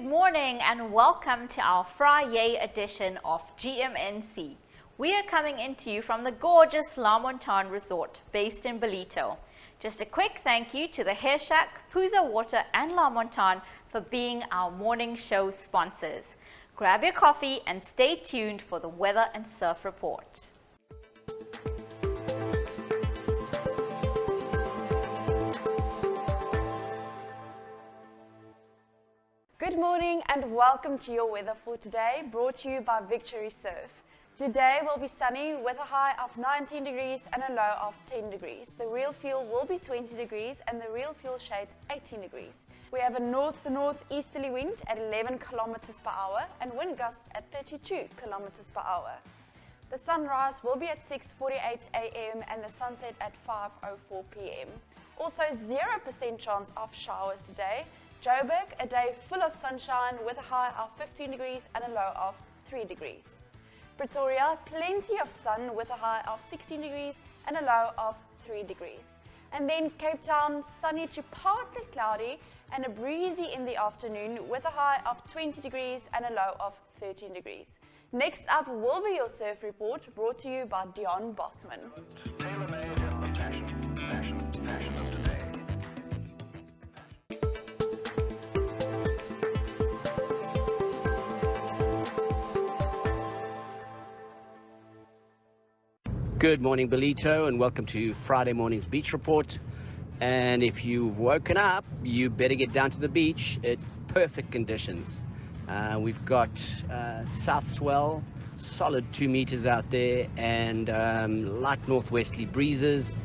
Good morning and welcome to our Friday edition of GMNC. We are coming into you from the gorgeous La Montagne Resort based in Ballito. Just a quick thank you to the Hair Shack, Puza Water and La Montagne for being our morning show sponsors. Grab your coffee and stay tuned for the weather and surf report. Good morning and welcome to your weather for today, brought to you by Victory Surf. Today will be sunny with a high of 19 degrees and a low of 10 degrees. The real feel will be 20 degrees and the real feel shade 18 degrees. We have a northeasterly wind at 11 kilometers per hour and wind gusts at 32 kilometers per hour. The sunrise will be at 6:48 a.m. and the sunset at 5:04 p.m. Also 0% chance of showers today. Joburg, a day full of sunshine with a high of 15 degrees and a low of 3 degrees. Pretoria, plenty of sun with a high of 16 degrees and a low of 3 degrees. And then Cape Town, sunny to partly cloudy and a breezy in the afternoon with a high of 20 degrees and a low of 13 degrees. Next up will be your surf report, brought to you by Deon Bosman. Good morning, Ballito, and welcome to Friday morning's beach report. And if you've woken up, you better get down to the beach. It's perfect conditions. We've got south swell, solid 2 meters out there, and light northwesterly breezes.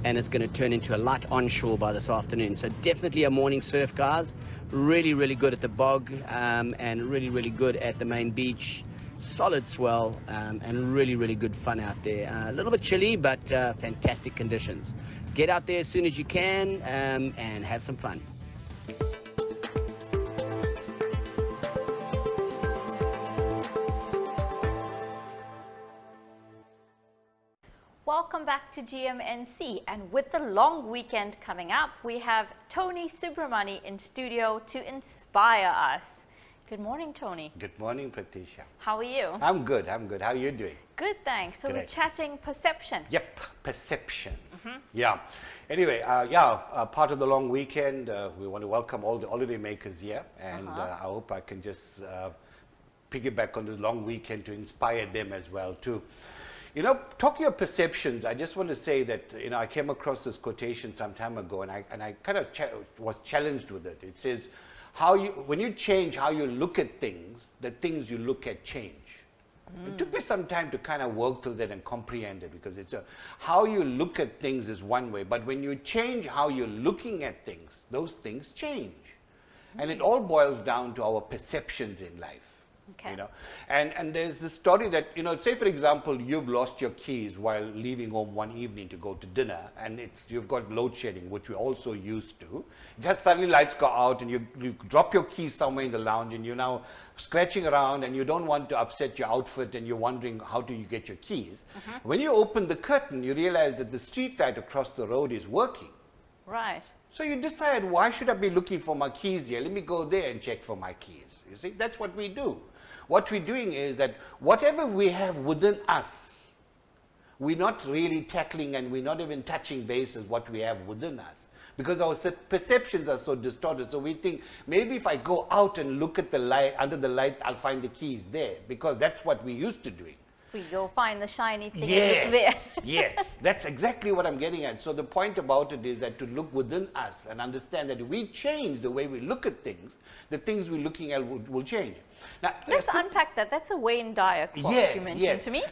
And it's going to turn into a light onshore by this afternoon. So definitely a morning surf, guys. Really, really good at the bog, and really, really good at the main beach. Solid swell, and really, really good fun out there. A little bit chilly, but fantastic conditions. Get out there as soon as you can, and have some fun. Welcome back to GMNC, and with the long weekend coming up, we have Tony Subramony in studio to inspire us. Good morning, Tony. Good morning, Prathisha. How are you? I'm good. How are you doing? Good, thanks. So Great. we're chatting perception. Yep, perception. Yeah. Anyway, part of the long weekend, we want to welcome all the holiday makers here, and I hope I can just piggyback on this long weekend to inspire them as well too. You know, talking of perceptions, I just want to say that, you know, I came across this quotation some time ago, and I kind of was challenged with it. It says, when you change how you look at things, the things you look at change. It took me some time to kind of work through that and comprehend it, because it's how you look at things is one way, but when you change how you're looking at things, those things change. And it all boils down to our perceptions in life. Okay. You know, and there's this story that, you know, say for example, you've lost your keys while leaving home one evening to go to dinner, and you've got load shedding, which we're also used to. Just suddenly lights go out and you drop your keys somewhere in the lounge, and you're now scratching around and you don't want to upset your outfit and you're wondering how do you get your keys. When you open the curtain, you realize that the street light across the road is working. Right. So you decide, why should I be looking for my keys here? Let me go there and check for my keys. You see, that's what we do. What we're doing is that whatever we have within us, we're not really tackling, and we're not even touching bases what we have within us, because our perceptions are so distorted. So we think, maybe if I go out and look at the light, under the light, I'll find the keys there, because that's what we're used to doing. We go find the shiny thing. Yes, yes, that's exactly what I'm getting at. So the point about it is that to look within us and understand that if we change the way we look at things, the things we're looking at will change. Now, Let's unpack that. That's a Wayne Dyer quote you mentioned to me.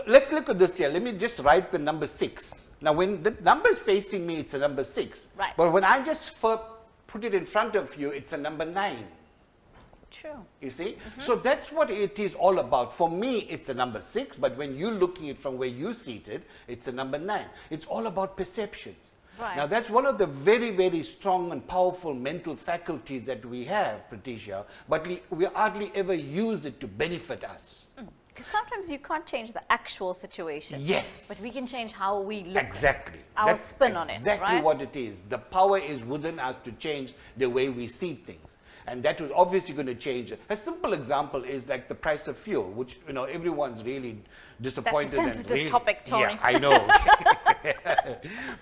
Let's look at this here. Let me just write the number 6. Now, when the number is facing me, it's a number 6. Right. But when I just put it in front of you, it's a number 9. True. You see? So that's what it is all about. For me, it's a number 6, but when you're looking at it from where you're seated, it's a number 9. It's all about perceptions. Right. Now, that's one of the very, very strong and powerful mental faculties that we have, Prathisha, but we hardly ever use it to benefit us. Because sometimes you can't change the actual situation. Yes. But we can change how we look. Exactly. Our spin on it, Exactly right? what it is. The power is within us to change the way we see things. and that was obviously going to change. A simple example is like the price of fuel, which everyone's really disappointed. That's a sensitive and really, topic, Tony. Yeah, I know.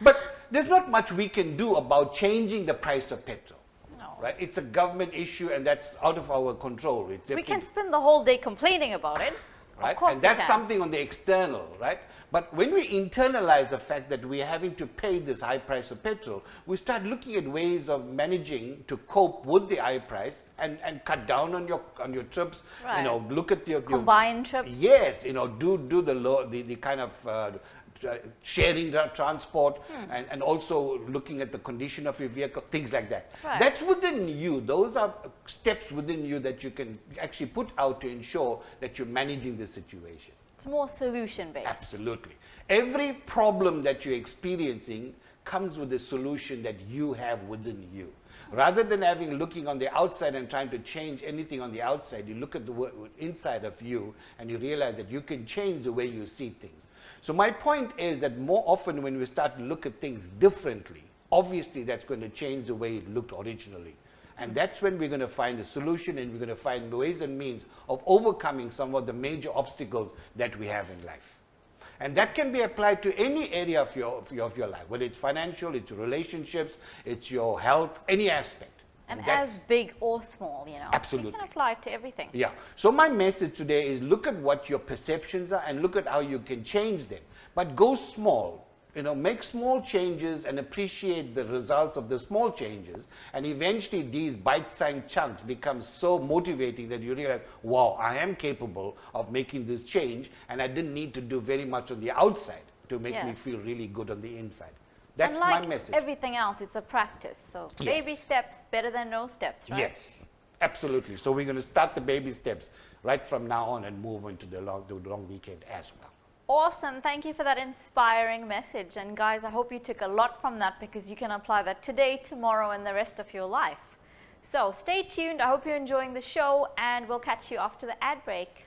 But there's not much we can do about changing the price of petrol. No. Right? It's a government issue, and that's out of our control. We can spend the whole day complaining about it. Right? Of course and that's we can. something on the external, right? But when we internalize the fact that we're having to pay this high price of petrol, we start looking at ways of managing to cope with the high price and cut down on your trips. Right. Look at your Combine trips. Yes, do the kind of sharing transport and also looking at the condition of your vehicle, things like that. Right. That's within you. Those are steps within you that you can actually put out to ensure that you're managing the situation. It's more solution-based. Absolutely. Every problem that you're experiencing comes with a solution that you have within you. Rather than looking on the outside and trying to change anything on the outside, you look at the inside of you and you realize that you can change the way you see things. So my point is that more often when we start to look at things differently, obviously that's going to change the way it looked originally. And that's when we're going to find a solution, and we're going to find ways and means of overcoming some of the major obstacles that we have in life. And that can be applied to any area of your life, whether it's financial, it's relationships, it's your health, any aspect. And as big or small, Absolutely. We can apply it to everything. Yeah. So my message today is look at what your perceptions are and look at how you can change them. But go small. Make small changes and appreciate the results of the small changes. And eventually these bite-sized chunks become so motivating that you realize, wow, I am capable of making this change, and I didn't need to do very much on the outside to make me feel really good on the inside. That's my message. Everything else, it's a practice. So baby steps, better than no steps, right? Yes, absolutely. So we're going to start the baby steps right from now on and move into the long weekend as well. Awesome. Thank you for that inspiring message. And guys, I hope you took a lot from that, because you can apply that today, tomorrow, and the rest of your life. So stay tuned. I hope you're enjoying the show, and we'll catch you after the ad break.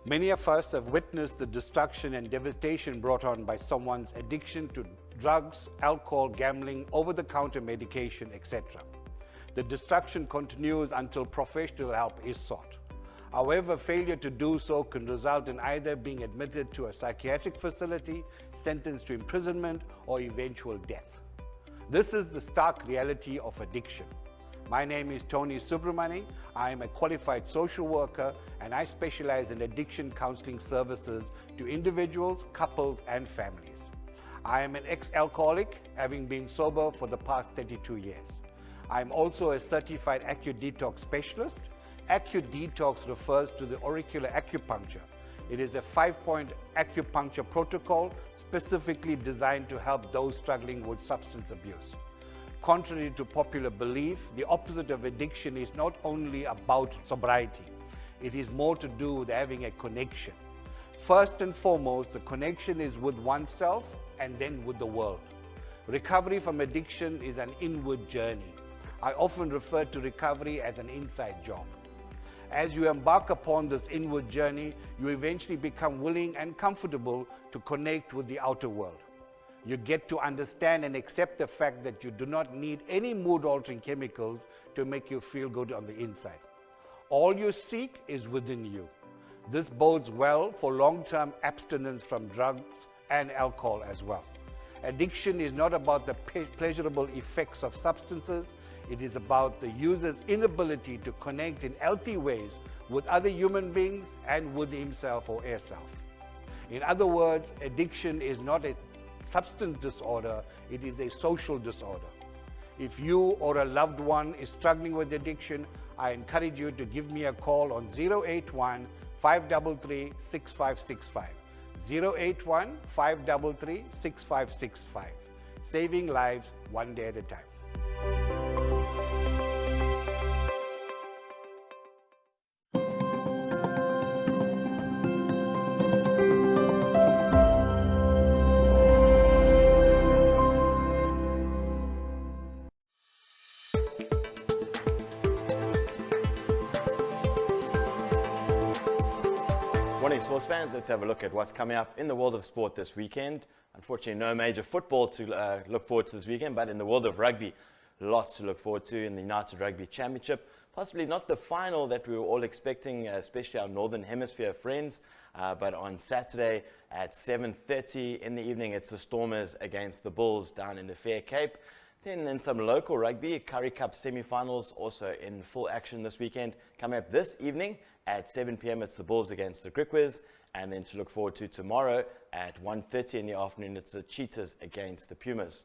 Many of us have witnessed the destruction and devastation brought on by someone's addiction to drugs, alcohol, gambling, over-the-counter medication, etc. The destruction continues until professional help is sought. However, failure to do so can result in either being admitted to a psychiatric facility, sentenced to imprisonment, or eventual death. This is the stark reality of addiction. My name is Tony Subramony. I am a qualified social worker, and I specialize in addiction counseling services to individuals, couples, and families. I am an ex-alcoholic, having been sober for the past 32 years. I am also a certified AcuDetox specialist. AcuDetox refers to the auricular acupuncture. It is a 5-point acupuncture protocol specifically designed to help those struggling with substance abuse. Contrary to popular belief, the opposite of addiction is not only about sobriety. It is more to do with having a connection. First and foremost, the connection is with oneself and then with the world. Recovery from addiction is an inward journey. I often refer to recovery as an inside job. As you embark upon this inward journey, you eventually become willing and comfortable to connect with the outer world. You get to understand and accept the fact that you do not need any mood-altering chemicals to make you feel good on the inside. All you seek is within you. This bodes well for long-term abstinence from drugs and alcohol as well. Addiction is not about the pleasurable effects of substances. It is about the user's inability to connect in healthy ways with other human beings and with himself or herself. In other words, addiction is not a substance disorder, it is a social disorder. If you or a loved one is struggling with addiction, I encourage you to give me a call on 081 533 6565. 081 533 6565. Saving lives one day at a time. Morning, sports fans. Let's have a look at what's coming up in the world of sport this weekend. Unfortunately, no major football to look forward to this weekend, but in the world of rugby, lots to look forward to in the United Rugby Championship. Possibly not the final that we were all expecting, especially our Northern Hemisphere friends, but on Saturday at 7:30 in the evening, it's the Stormers against the Bulls down in the Fair Cape. Then in some local rugby, Currie Cup semi-finals also in full action this weekend. Coming up this evening at 7 p.m, it's the Bulls against the Griquas. And then to look forward to tomorrow at 1:30 in the afternoon, it's the Cheetahs against the Pumas.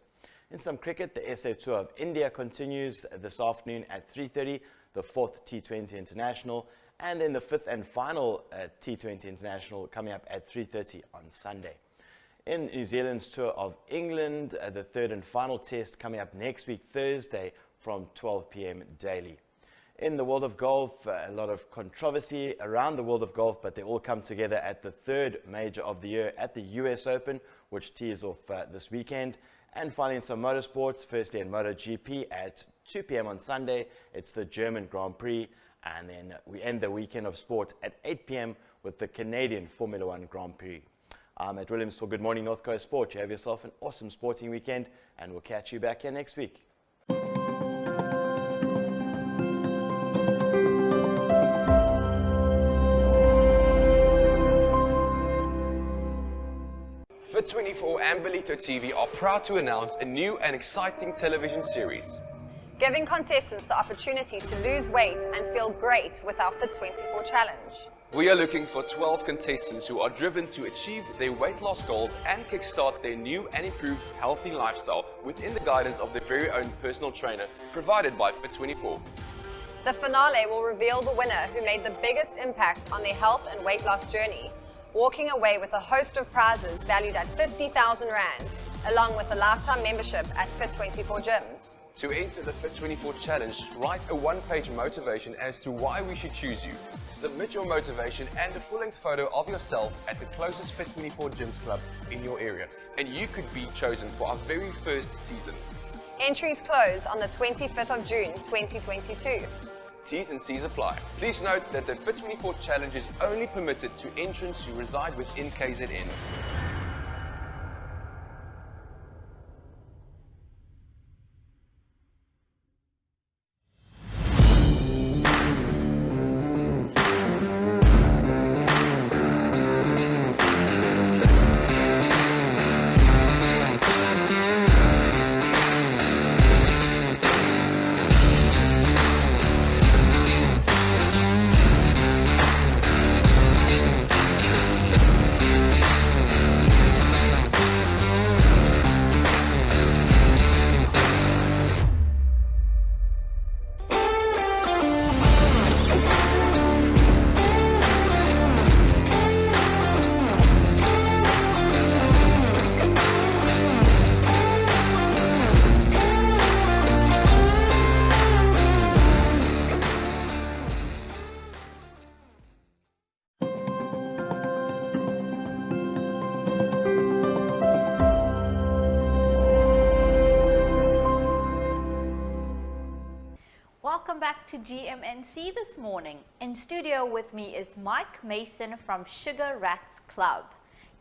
In some cricket, the SA Tour of India continues this afternoon at 3:30, the 4th T20 International. And then the 5th and final T20 International coming up at 3:30 on Sunday. In New Zealand's Tour of England, the 3rd and final test coming up next week, Thursday, from 12 p.m. daily. In the world of golf, a lot of controversy around the world of golf, but they all come together at the 3rd major of the year at the US Open, which tees off this weekend. And finally, in some motorsports, firstly in MotoGP at 2 p.m. on Sunday, it's the German Grand Prix. And then we end the weekend of sport at 8 p.m. with the Canadian Formula One Grand Prix. I'm at Williams for Good Morning North Coast Sport. You have yourself an awesome sporting weekend, and we'll catch you back here next week. Fit24 and Belito TV are proud to announce a new and exciting television series. Giving contestants the opportunity to lose weight and feel great with our Fit24 challenge. We are looking for 12 contestants who are driven to achieve their weight loss goals and kickstart their new and improved healthy lifestyle within the guidance of their very own personal trainer provided by Fit24. The finale will reveal the winner who made the biggest impact on their health and weight loss journey, walking away with a host of prizes valued at 50,000 Rand, along with a lifetime membership at Fit24 gyms. To enter the Fit24 challenge, write a one-page motivation as to why we should choose you. Submit your motivation and a full-length photo of yourself at the closest Fit24 gyms club in your area, and you could be chosen for our very first season. Entries close on the 25th of June 2022. T's and C's apply. Please note that the Fit24 challenge is only permitted to entrants who reside within KZN. Welcome back to GMNC this morning. In studio with me is Mike Mason from Sugar Rats Club.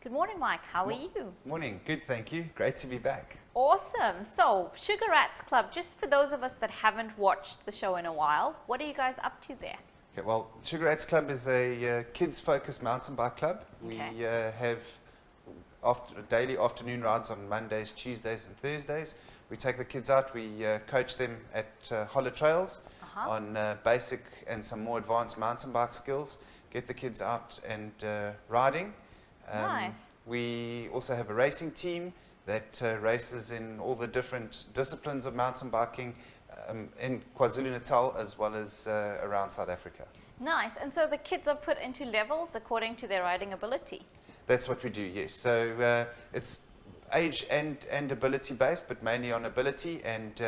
Good morning, Mike. How are you? Morning. Good, thank you. Great to be back. Awesome. So, Sugar Rats Club, just for those of us that haven't watched the show in a while, what are you guys up to there? Okay, well, Sugar Rats Club is a kids-focused mountain bike club. Okay. We have daily afternoon rides on Mondays, Tuesdays and Thursdays. We take the kids out, we coach them at Holland trails on basic and some more advanced mountain bike skills, get the kids out and riding. Nice. We also have a racing team that races in all the different disciplines of mountain biking in KwaZulu-Natal as well as around South Africa. Nice. And so the kids are put into levels according to their riding ability? That's what we do, yes. So it's age and ability based, but mainly on ability. And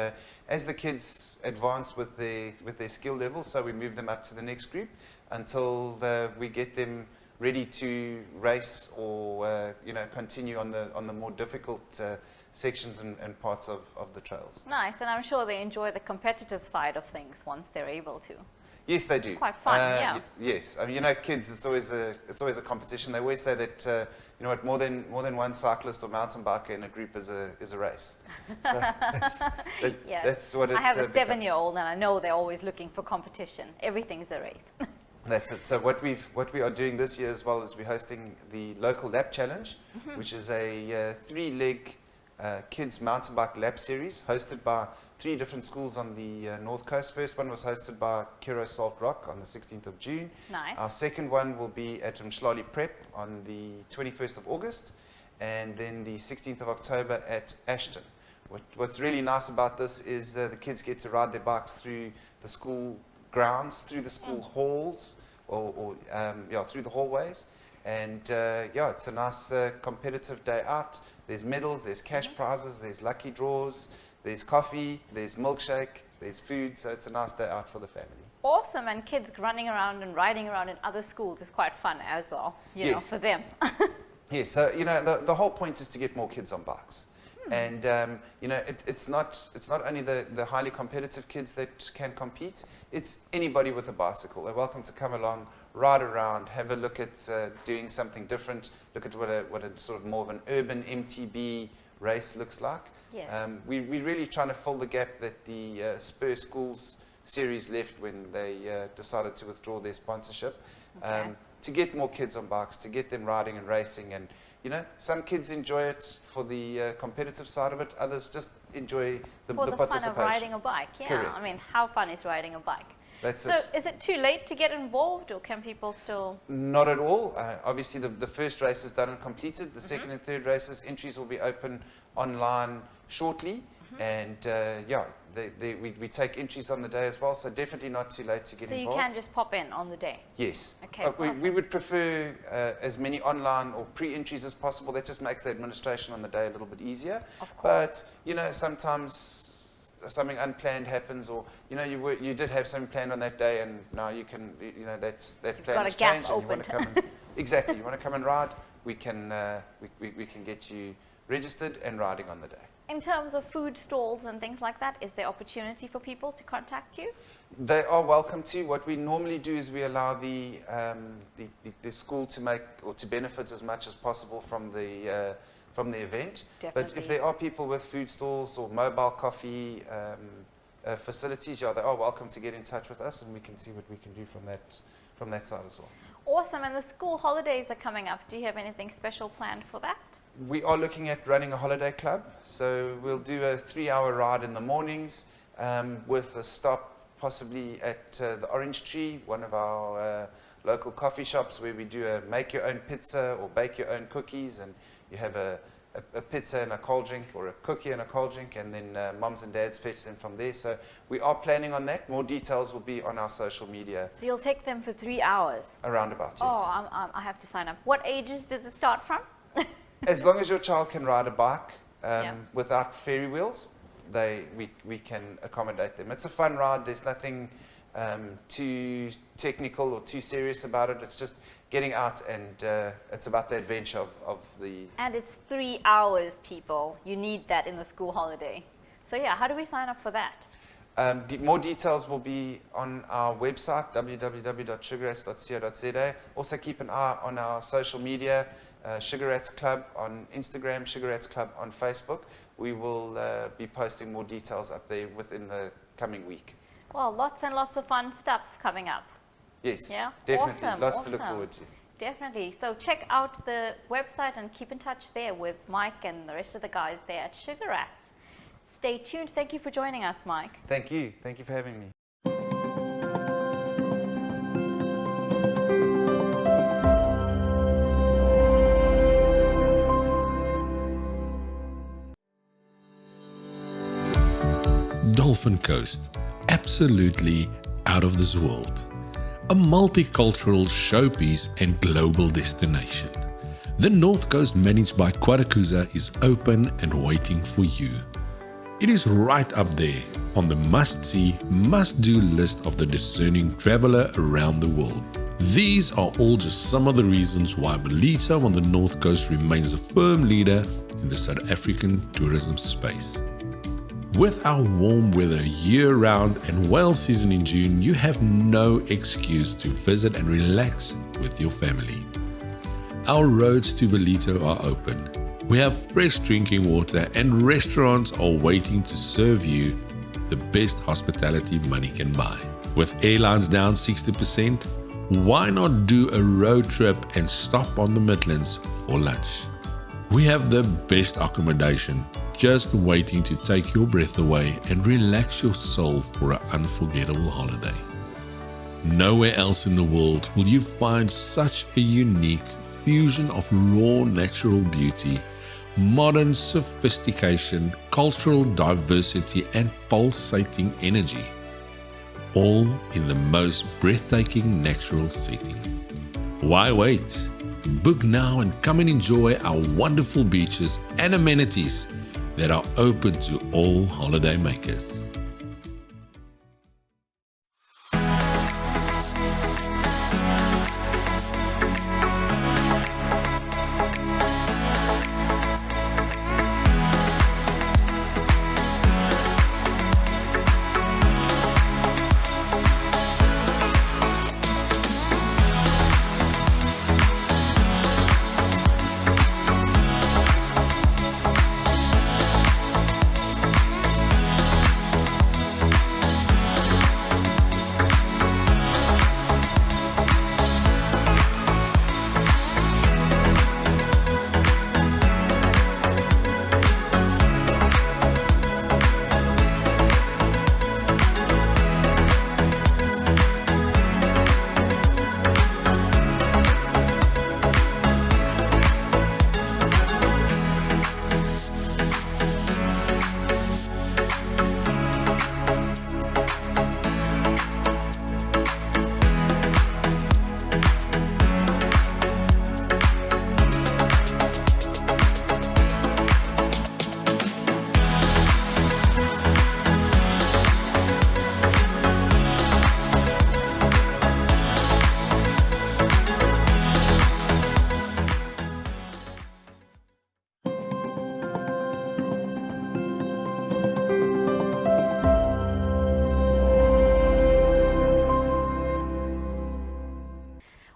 as the kids advance with their skill levels, so we move them up to the next group until we get them ready to race or continue on the more difficult sections and parts of the trails. Nice. And I'm sure they enjoy the competitive side of things once they're able to. Yes, they do. It's quite fun, yeah. Yes, I mean, kids, it's always a competition. They always say that more than one cyclist or mountain biker in a group is a race. So Yes. that's what it. I have a becomes. 7-year-old, and I know they're always looking for competition. Everything's a race. That's it. So what we are doing this year as well is we're hosting the local lap challenge, which is a 3-leg kids mountain bike lap series hosted by 3 different schools on the north coast. First one was hosted by Kiro Salt Rock on the 16th of June. Nice. Our second one will be at Ndlondlo Prep on the 21st of August, and then the 16th of October at Ashton. What's really nice about this is the kids get to ride their bikes through the school grounds, through the school halls, or through the hallways, and it's a nice competitive day out. There's medals, there's cash prizes, there's lucky draws, there's coffee, there's milkshake, there's food, so it's a nice day out for the family. Awesome. And kids running around and riding around in other schools is quite fun as well, you know, Yes. for them. Yes, so the whole point is to get more kids on bikes. And it's not only the highly competitive kids that can compete, it's anybody with a bicycle. They're welcome to come along, ride around, have a look at doing something different, look at what a sort of more of an urban MTB race looks like. Yes. We're really trying to fill the gap that the Spur Schools series left when they decided to withdraw their sponsorship, Okay. to get more kids on bikes, to get them riding and racing. And some kids enjoy it for the competitive side of it, others just enjoy the For the participation. fun of riding a bike, yeah. Correct. I mean, how fun is riding a bike? That's So it. is it too late to get involved, or can people still? Not at all. Obviously, the first race is done and completed. The second and third races, entries will be open online shortly. And we take entries on the day as well, so definitely not too late to get So you involved. can just pop in on the day? Yes. Okay, We would prefer as many online or pre-entries as possible. That just makes the administration on the day a little bit easier. Of course. But, sometimes something unplanned happens, or, you did have something planned on that day, and now you can, that plan got a has gap changed, and you want to come opened. and, exactly, you want to come and ride, we can get you registered and riding on the day. In terms of food stalls and things like that, is there opportunity for people to contact you? They are welcome to. What we normally do is we allow the school to make or to benefit as much as possible from the event. But Definitely. if there are people with food stalls or mobile coffee facilities, they are welcome to get in touch with us, and we can see what we can do from that side as well. Awesome. And the school holidays are coming up. Do you have anything special planned for that? We are looking at running a holiday club, so we'll do a 3-hour ride in the mornings with a stop possibly at the Orange Tree, one of our local coffee shops, where we do a make your own pizza or bake your own cookies, and you have a pizza and a cold drink, or a cookie and a cold drink, and then moms and dads fetch them from there. So we are planning on that. More details will be on our social media So you'll take them for 3 hours? around about, yes. Oh, I have to sign up. What ages does it start from? As long as your child can ride a bike Yeah. without fairy wheels, we can accommodate them. It's a fun ride. There's nothing too technical or too serious about it. It's just getting out, and it's about the adventure of the... And it's 3 hours, people. You need that in the school holiday. So yeah, how do we sign up for that? More details will be on our website, www.sugarrats.co.za. Also keep an eye on our social media, Sugar Rats Club on Instagram, Sugar Rats Club on Facebook. We will be posting more details up there within the coming week. Well, lots and lots of fun stuff coming up. Yes, Yeah? definitely. Awesome, Lots to look awesome. forward to. Definitely. So check out the website and keep in touch there with Mike and the rest of the guys there at Sugar Rats. Stay tuned. Thank you for joining us, Mike. Thank you. Thank you for having me. Dolphin Coast, absolutely out of this world. A multicultural showpiece and global destination. The North Coast, managed by Quarakuza, is open and waiting for you. It is right up there on the must-see, must-do list of the discerning traveler around the world. These are all just some of the reasons why Ballito on the North Coast remains a firm leader in the South African tourism space. With our warm weather year-round and whale season in June, you have no excuse to visit and relax with your family. Our roads to Ballito are open. We have fresh drinking water and restaurants are waiting to serve you the best hospitality money can buy. With airlines down 60%, why not do a road trip and stop on the Midlands for lunch? We have the best accommodation, just waiting to take your breath away and relax your soul for an unforgettable holiday. Nowhere else in the world will you find such a unique fusion of raw natural beauty, modern sophistication, cultural diversity and pulsating energy, all in the most breathtaking natural setting. Why wait? Book now and come and enjoy our wonderful beaches and amenities that are open to all holiday makers.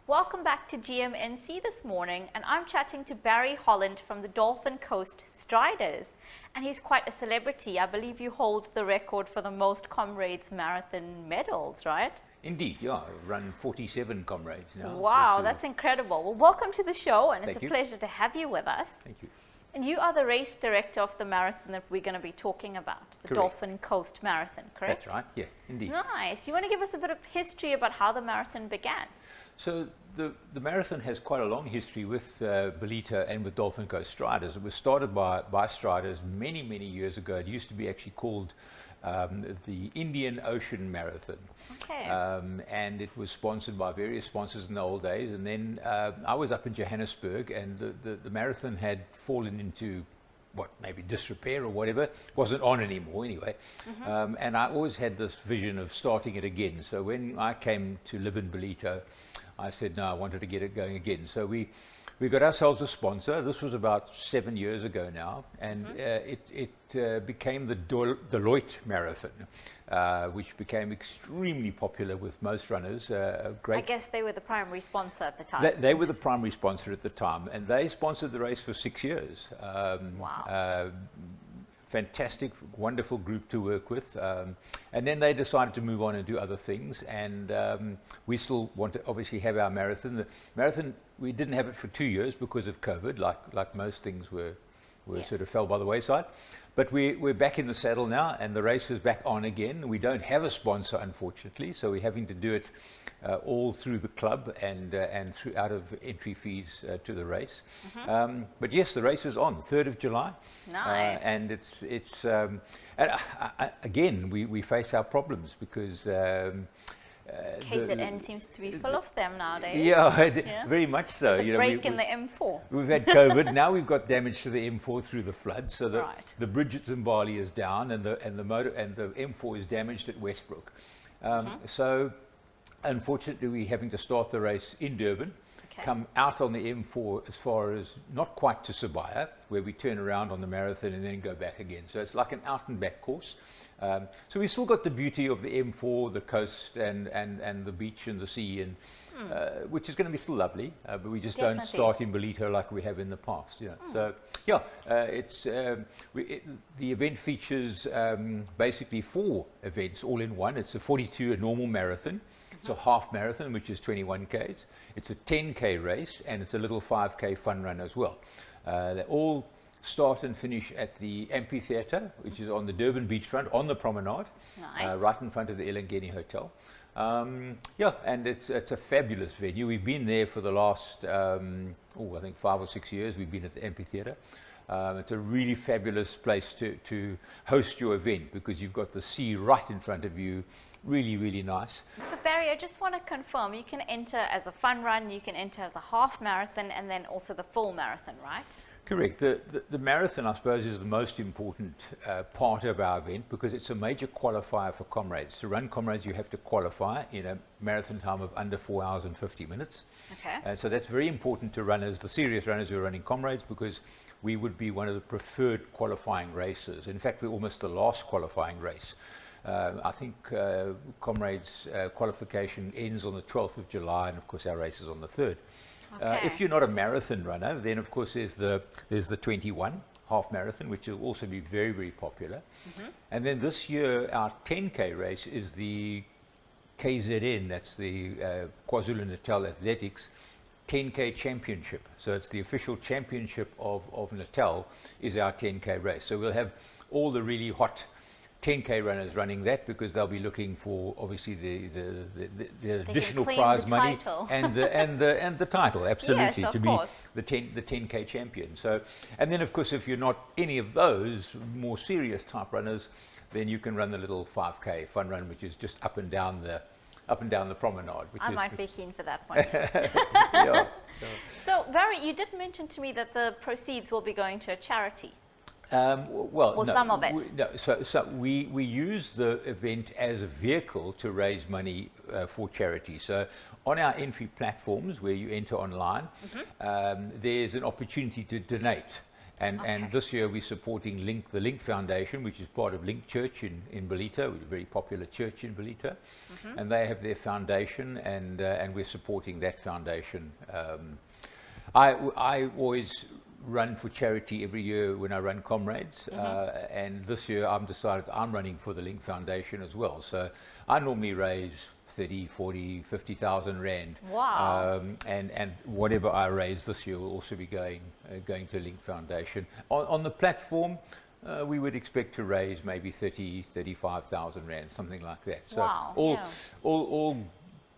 Welcome back to GMNC this morning, and I'm chatting to Barry Holland from the Dolphin Coast Striders, and he's quite a celebrity. I believe you hold the record for the most Comrades Marathon medals, right? Indeed, yeah. I've run 47 Comrades now. Wow, that's incredible. Well, welcome to the show, and it's Thank a you. pleasure to have you with us. Thank you. And you are the race director of the marathon that we're going to be talking about, the Correct. Dolphin Coast Marathon, correct? That's right, yeah, indeed. Nice. You want to give us a bit of history about how the marathon began? So the marathon has quite a long history with Ballito and with Dolphin Coast Striders. It was started by Striders many, many years ago. It used to be actually called the Indian Ocean Marathon. Okay. And it was sponsored by various sponsors in the old days. And then I was up in Johannesburg, and the marathon had fallen into maybe disrepair or whatever. It wasn't on anymore anyway. Mm-hmm. And I always had this vision of starting it again. So when I came to live in Ballito, I said, no, I wanted to get it going again. So we got ourselves a sponsor. This was about 7 years ago now, and it became the Deloitte Marathon, which became extremely popular with most runners. I guess they were the primary sponsor at the time. They were the primary sponsor at the time, and they sponsored the race for 6 years. Wow. fantastic, wonderful group to work with. And then they decided to move on and do other things. And we still want to obviously have our marathon. The marathon, we didn't have it for 2 years because of COVID, like most things were sort of fell by the wayside. But we're back in the saddle now, and the race is back on again. We don't have a sponsor, unfortunately, so we're having to do it all through the club and through out of entry fees to the race. But yes, the race is on 3rd of July. Nice. And it's again, we face our problems because KZN seems to be full of them nowadays. Yeah, very much so. The break in the M4. We've had COVID. Now we've got damage to the M4 through the flood. So the Right. the bridge at Zimbali is down, and the M4 is damaged at Westbrook. So unfortunately, we're having to start the race in Durban. Okay. Come out on the M4 as far as not quite to Sibaya, where we turn around on the marathon and then go back again. So it's like an out and back course. So we've still got the beauty of the M4, the coast, and the beach and the sea, and which is going to be still lovely. But we just don't start in Belito like we have in the past. You know. So yeah, the event features basically 4 events all in one. It's a 42, a normal marathon. It's a half marathon, which is 21 Ks. It's a 10K race, and it's a little 5K fun run as well. They all start and finish at the amphitheatre, which is on the Durban beachfront, on the promenade, Nice. right in front of the Elangeni Hotel. Yeah, and it's a fabulous venue. We've been there for the last, I think 5 or 6 years. We've been at the amphitheatre. It's a really fabulous place to host your event because you've got the sea right in front of you. Really, really nice. So Barry, I just want to confirm, you can enter as a fun run, you can enter as a half marathon, and then also the full marathon, right? Correct. The marathon, I suppose, is the most important part of our event because it's a major qualifier for comrades. To run comrades, you have to qualify in a marathon time of under 4 hours and 50 minutes. Okay. So that's very important to runners, the serious runners who are running comrades, because we would be one of the preferred qualifying races. In fact, we're almost the last qualifying race. I think comrades qualification ends on the 12th of July, and of course our race is on the 3rd. Okay. If you're not a marathon runner, then of course there's the 21 half marathon, which will also be very, very popular. And then this year our 10K race is the KZN, that's the KwaZulu-Natal Athletics 10K Championship. So it's the official championship of Natal is our 10K race. So we'll have all the really hot 10K runners running that because they'll be looking for obviously the additional prize money and the title, absolutely, yes, to be the 10K champion. So, and then of course if you're not any of those more serious type runners, then you can run the little 5K fun run, which is just up and down the promenade. I might be keen for that one. Yeah. So Barry, you did mention to me that the proceeds will be going to a charity. Well, or no, some of it. So we use the event as a vehicle to raise money for charity. So on our entry platforms where you enter online, there's an opportunity to donate. And this year we're supporting the Link Foundation, which is part of Link Church in Belito, which is a very popular church in Belito. And they have their foundation, and we're supporting that foundation. I always run for charity every year when I run comrades, and this year I'm decided I'm running for the Link Foundation as well. So I normally raise 30, 40, 50,000 rand. Wow. And whatever I raise this year will also be going to Link Foundation. On the platform, we would expect to raise maybe 30, 35,000 rand, something like that. So wow. all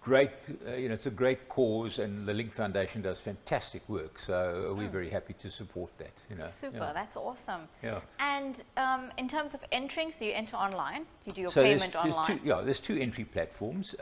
great, it's a great cause, and the Link Foundation does fantastic work. So we're very happy to support that. Super, that's awesome. Yeah. And in terms of entering, so you enter online, you do your So payment online. There's 2 entry platforms.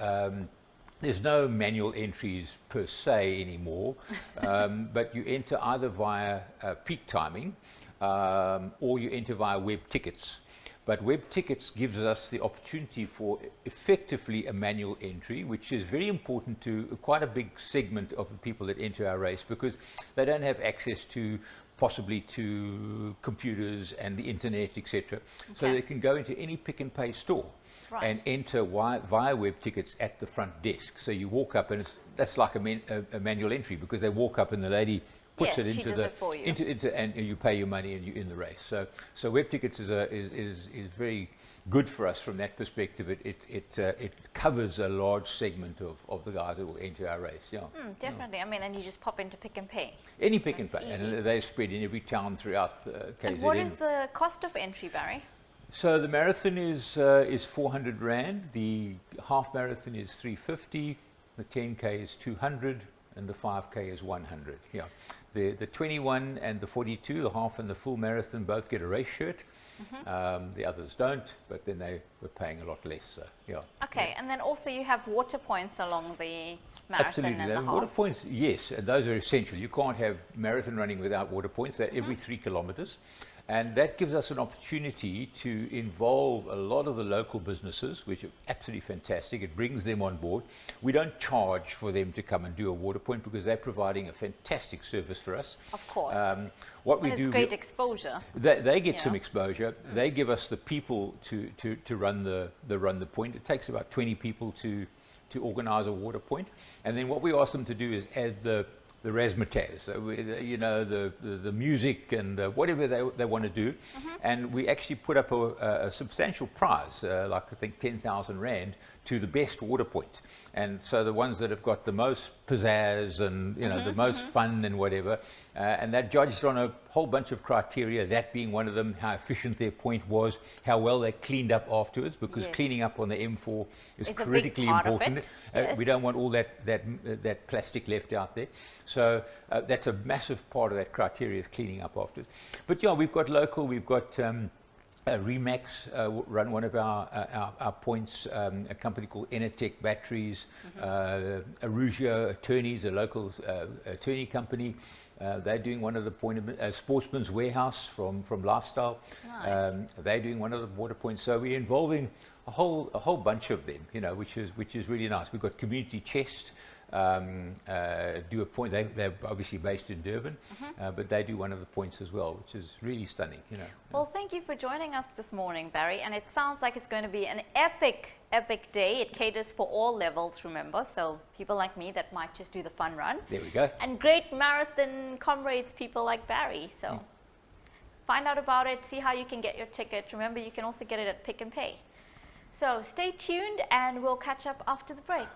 There's no manual entries per se anymore, but you enter either via peak timing or you enter via web tickets. But web tickets gives us the opportunity for effectively a manual entry, which is very important to quite a big segment of the people that enter our race because they don't have access to possibly to computers and the internet, etc. So they can go into any Pick and Pay store and enter via web tickets at the front desk. So you walk up and that's like a manual entry because they walk up and the lady puts Yes, it she into does the it for you. and you pay your money and you're in the race. So web tickets is very good for us from that perspective. It covers a large segment of the guys that will enter our race. Yeah, Definitely. I mean, and you just pop into Pick and Pay. any Pick and That's Pay, easy. and they're spread in every town throughout KZN. And what is the cost of entry, Barry? So the marathon is 400 rand. The half marathon is 350. The 10k is 200, and the 5k is 100. Yeah, the 21 and the 42, the half and the full marathon, both get a race shirt. The others don't, but then they were paying a lot less. So yeah. Okay, and then also you have water points along the marathon Absolutely. and the Now, half. water points, yes, and those are essential. You can't have marathon running without water points. They're every 3 kilometers. And that gives us an opportunity to involve a lot of the local businesses, which are absolutely fantastic. It brings them on board. We don't charge for them to come and do a water point because they're providing a fantastic service for us. Of course. What we And it's do, great exposure. they get Yeah. some exposure. They give us the people to run the point. It takes about 20 people to organise a water point, and then what we ask them to do is add the razzmatazz, the music and whatever they want to do, and we actually put up a substantial prize, like I think 10,000 rand, to the best water point. And so the ones that have got the most pizzazz and the most fun and whatever, and that judged on a whole bunch of criteria, that being one of them, how efficient their point was, how well they cleaned up afterwards, because Yes. cleaning up on the M4 is It's a big critically part of important. it, yes. We don't want all that plastic left out there. So that's a massive part of that criteria, is cleaning up afterwards. But yeah, we've got local, we've got Remax run one of our points, a company called Enertech Batteries, Arugio Attorneys, a local attorney company. They're doing one of the Sportsman's Warehouse from Lifestyle. Nice. They're doing one of the water points. So we're involving a whole bunch of them, which is really nice. We've got Community Chest. Do a point. They're obviously based in Durban, but they do one of the points as well, which is really stunning. Well, thank you for joining us this morning, Barry. And it sounds like it's going to be an epic day. It caters for all levels, remember. So people like me that might just do the fun run. There we go. And great marathon comrades, people like Barry. So find out about it, see how you can get your ticket. Remember, you can also get it at Pick and Pay. So stay tuned and we'll catch up after the break.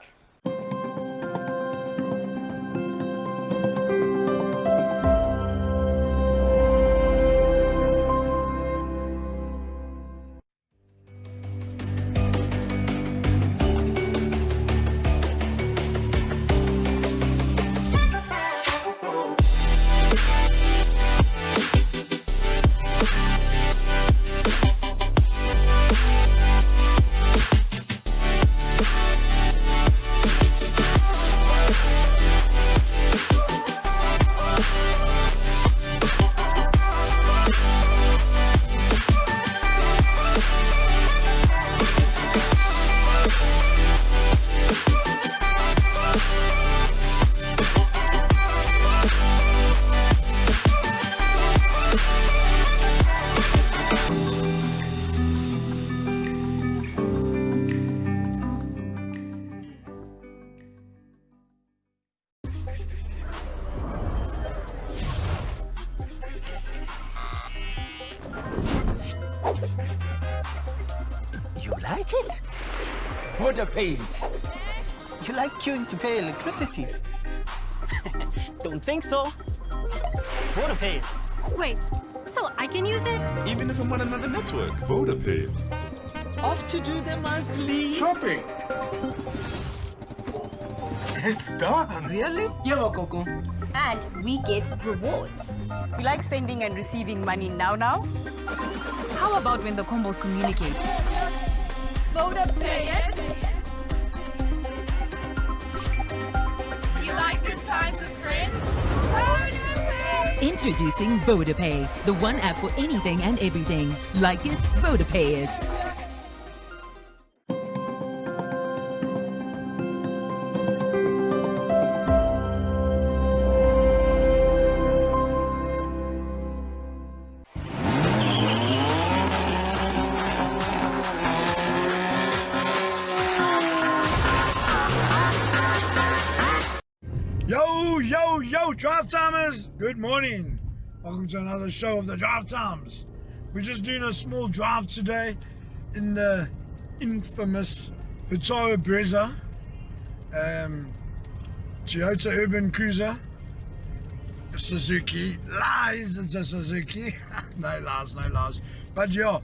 You like it? Border paint. You like queuing to pay electricity? Don't think so. Border paint. Wait, so I can use it? Even if I'm on another network. Vodapay. Off to do the monthly Shopping. It's done. Really? Yeah, Coco. And we get rewards. You like sending and receiving money now? How about when the combos communicate? Vodapay it. You like good times with friends? Vodapay! Introducing Vodapay, the one app for anything and everything. Like it, Vodapay it. Yo, yo, yo, Drive Timers! Good morning. Welcome to another show of the Drive Times. We're just doing a small drive today in the infamous Vitara Brezza, Toyota Urban Cruiser, a Suzuki. Lies, it's a Suzuki. No lies. But yeah,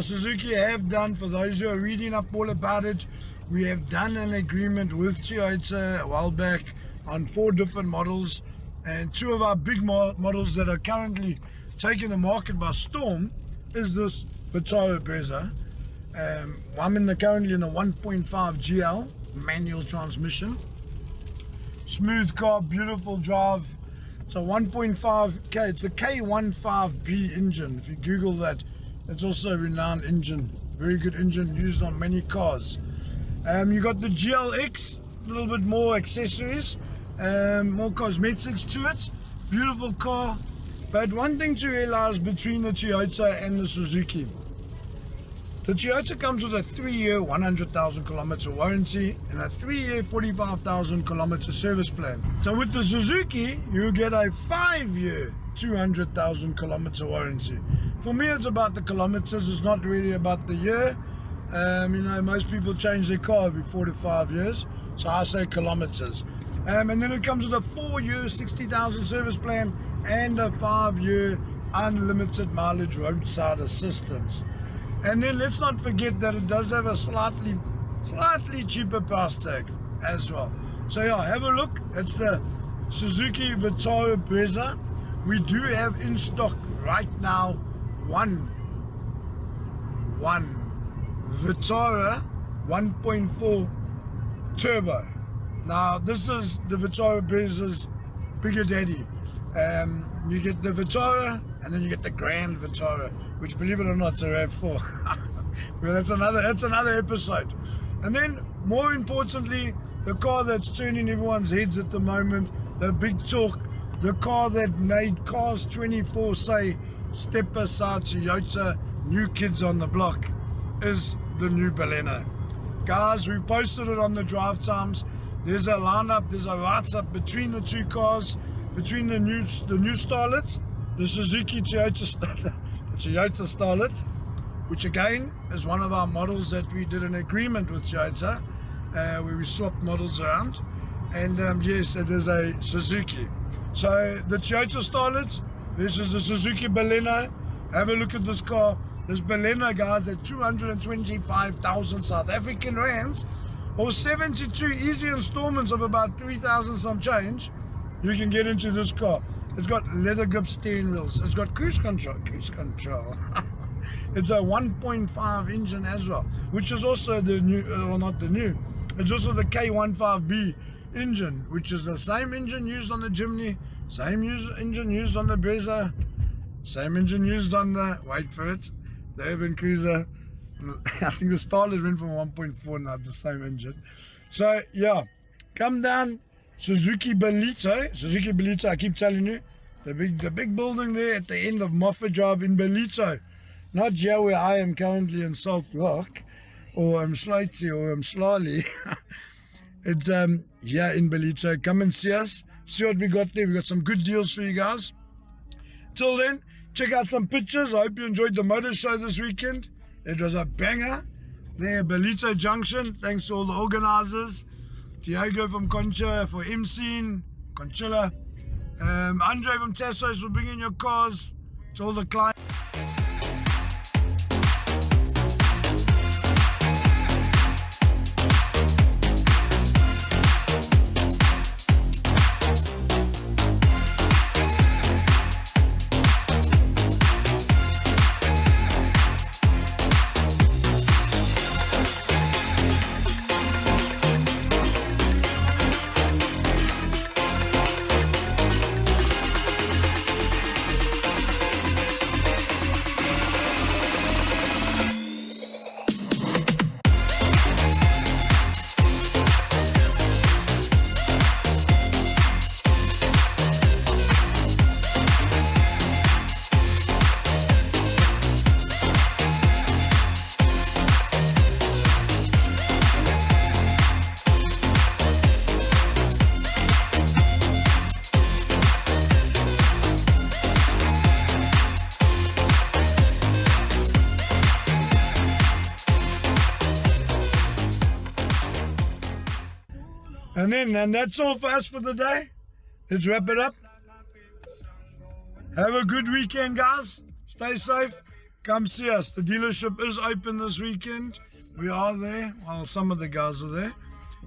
Suzuki have done, for those who are reading up all about it, we have done an agreement with Toyota a while back on 4 different models, and 2 of our big models that are currently taking the market by storm is this Vitara Brezza. I'm currently in a 1.5 GL manual transmission. Smooth car, beautiful drive. It's a 1.5K, it's a K15B engine. If you Google that, it's also a renowned engine. Very good engine used on many cars. You got the GLX, a little bit more accessories, more cosmetics to it. Beautiful car. But one thing to realize between the Toyota and the Suzuki, the Toyota comes with a 3-year 100,000 kilometer warranty and a 3-year 45,000 kilometer service plan. So with the Suzuki, you get a 5-year 200,000 kilometer warranty. For me, it's about the kilometers. It's not really about the year. Most people change their car every 4 to 5 years, so I say kilometers. And then it comes with a 4-year 60,000 service plan and a 5-year unlimited mileage roadside assistance. And then let's not forget that it does have a slightly cheaper price tag as well. So yeah, have a look. It's the Suzuki Vitara Brezza. We do have in stock right now one Vitara 1.4 turbo. Now this is the Vitara Brezza's bigger daddy. You get the Vitara and then you get the Grand Vitara, which, believe it or not, is a RAV4. Well, that's another episode. And then, more importantly, the car that's turning everyone's heads at the moment, the big talk, the car that made Cars 24 say, step aside Toyota, new kids on the block, is the new Baleno. Guys, we posted it on the Drive Times. There's a lineup, there's a write-up between the 2 cars, between the new Starlet, the Suzuki Toyota Starlet, which again is one of our models that we did an agreement with Toyota, where we swapped models around. And yes, it is a Suzuki. So the Toyota Starlet, this is the Suzuki Baleno. Have a look at this car. This Baleno, guys, at 225,000 South African rands, or 72 easy installments of about 3,000 some change. You can get into this car. It's got leather grip steering wheels. It's got cruise control. It's a 1.5 engine as well, which is also the new, not the new, it's also the K15B engine, which is the same engine used on the Jimny, same engine used on the Brezza, same engine used on the, wait for it, the Urban Cruiser. I think the Starlet went from 1.4, now it's the same engine. So yeah, come down. Suzuki Belito, I keep telling you, the big building there at the end of Moffat Drive in Belito, not here where I am currently in South Rock, or Mshlaiti, or Mshlali. It's here in Belito. Come and see us, see what we got there. We got some good deals for you guys. Till then, check out some pictures. I hope you enjoyed the motor show this weekend. It was a banger there at Belito Junction. Thanks to all the organizers. Diego from Concha for emceeing, Conchilla. Andre from Tassos for bringing your cars to all the clients. then, and that's all for us for the day. Let's wrap it up. Have a good weekend, guys. Stay safe. Come see us. The dealership is open this weekend. We are there. Well, some of the guys are there.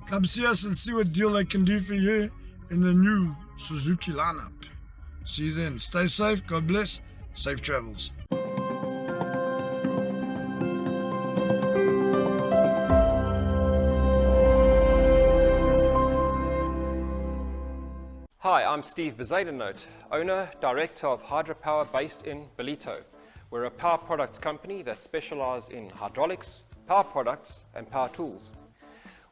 Come see us and see what deal they can do for you in the new Suzuki lineup. See you then. Stay safe. God bless. Safe travels. Hi, I'm Steve Bezuidenhout, owner, director of Hydropower based in Ballito. We're a power products company that specializes in hydraulics, power products and power tools.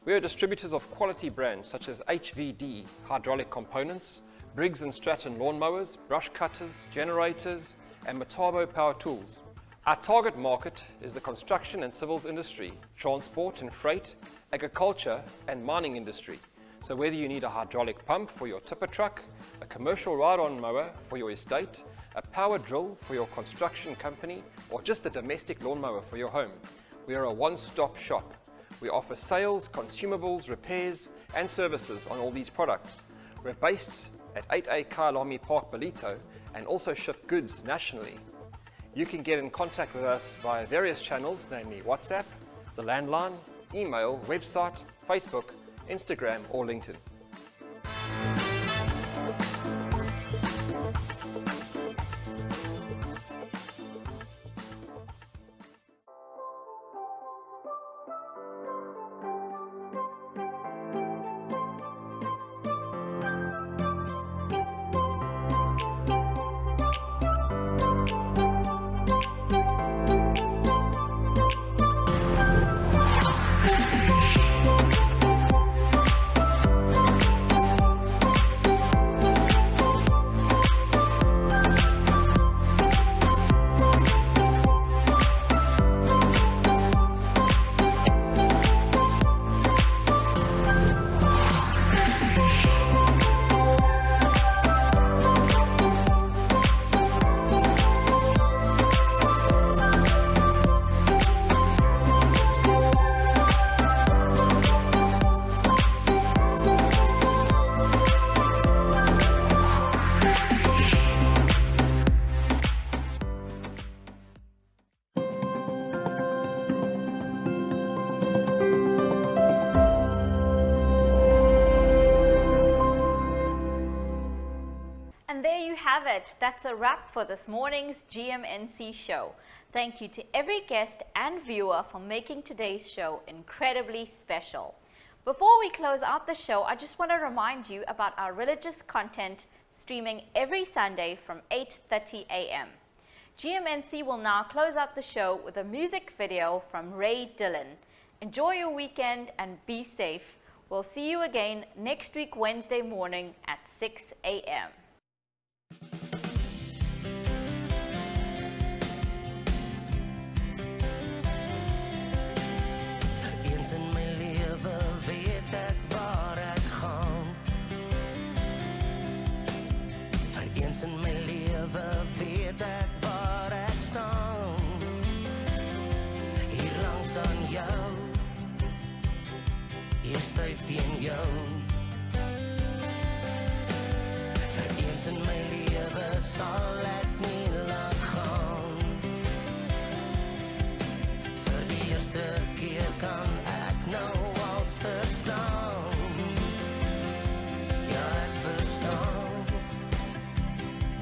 We are distributors of quality brands such as HVD hydraulic components, Briggs & Stratton lawnmowers, brush cutters, generators and Metabo power tools. Our target market is the construction and civils industry, transport and freight, agriculture and mining industry. So whether you need a hydraulic pump for your tipper truck, a commercial ride-on mower for your estate, a power drill for your construction company, or just a domestic lawnmower for your home, we are a one-stop shop. We offer sales, consumables, repairs, and services on all these products. We're based at 8A Kailami Park, Ballito, and also ship goods nationally. You can get in contact with us via various channels, namely WhatsApp, the landline, email, website, Facebook, Instagram, or LinkedIn. have it. That's a wrap for this morning's GMNC show. Thank you to every guest and viewer for making today's show incredibly special. Before we close out the show, I just want to remind you about our religious content streaming every Sunday from 8:30 a.m. GMNC will now close out the show with a music video from Ray Dillon. Enjoy your weekend and be safe. We'll see you again next week Wednesday morning at 6 a.m. In my lewe weet ek waar ek staan. Hier langs aan jou, hier styf teen jou. Vir eens in my lewe sal ek nie laat gaan. Vir die eerste keer kan ek nou als verstaan. Ja, ek verstaan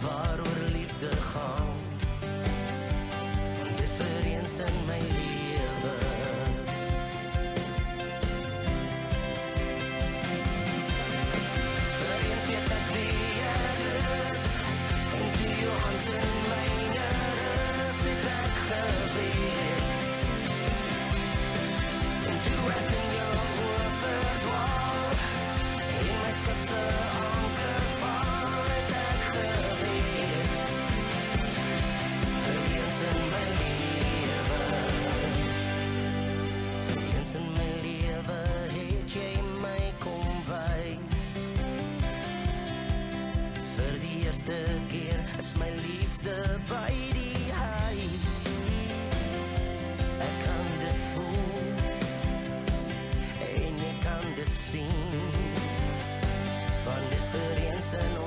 waaroor liefde gaan. Dis vir eens in my lewe. listen